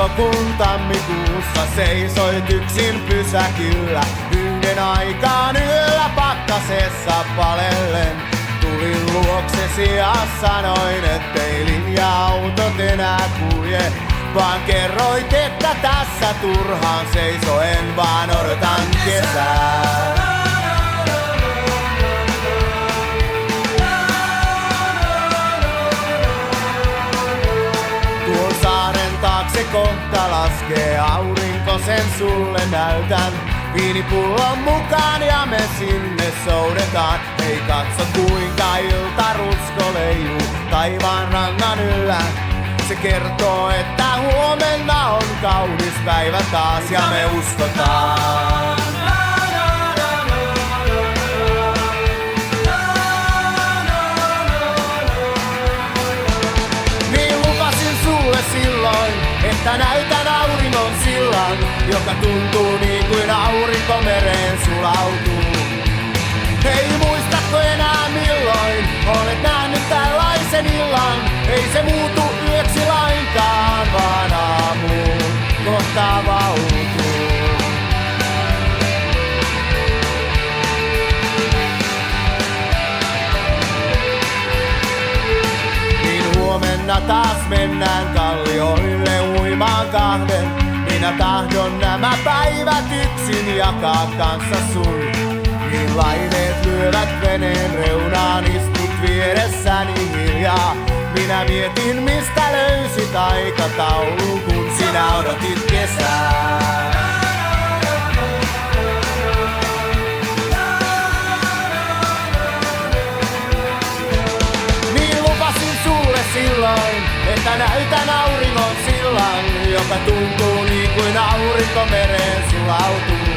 Muistatko kun tammikuussa seisoit yksin pysäkillä? Yhden aikaan yöllä pakkasessa palellen tulin luoksesi ja sanoin, ettei linja-autot enää kulje, vaan kerroit, että tässä turhaan seisoen vaan odotan kesää. Tuon saaren taakse kohta laskee aurinko, sen sulle näytän. Viinipullon mukaan ja me sinne soudetaan. Hei katso kuinka ilta rusko leijuu taivaan rannan yllä. Se kertoo, että huomenna on kaunis päivä taas ja me uskotaan. Niin lupasin sulle silloin, että näytän auringon sillan, joka tuntuu niin kuin aurinko mereen sulautuu. Ei muistatko enää milloin olet nähnyt tällaisen illan? Ei se muutu yöksi lainkaan, vaan aamuun kohta avautuu. Niin huomenna taas mennään kallioille uimaan kahden. Minä tahdon nämä päivät yksin jakaa kanssa sun. Niin laineet lyövät veneen reunaan, istut vieressäni hiljaa. Minä mietin, mistä löysit aikataulun, kun sinä odotit kesää. Niin lupasin sulle silloin, että näytän auringon sillan, joka tuntuu niin kuin aurinko mereen sulautuu.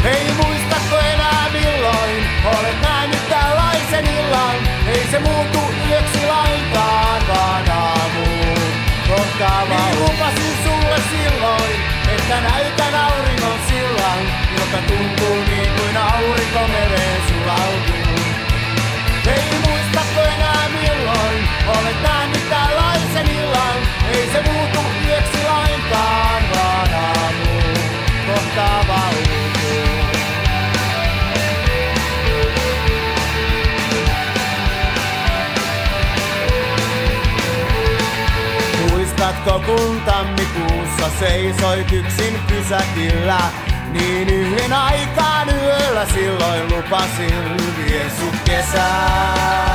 Ei muistatko enää milloin olet nähnyt tällaisen illan? Ei se muutu yöksi lainkaan, vaan aamuun kohta avautuu. Niin lupasin sulle silloin, että näytän auringon sillan, joka tuntuu niin kuin aurinko mereen sulautuu. Ei muistatko enää milloin olet nähnyt tällaisen illan? Ei se muutu yöksi lainkaan, vaan aamuun kohta avautuu. Muistatko kun tammikuussa seisoit yksin pysäkillä? Niin yhden aikaan yöllä silloin lupasin, vien sut kesään.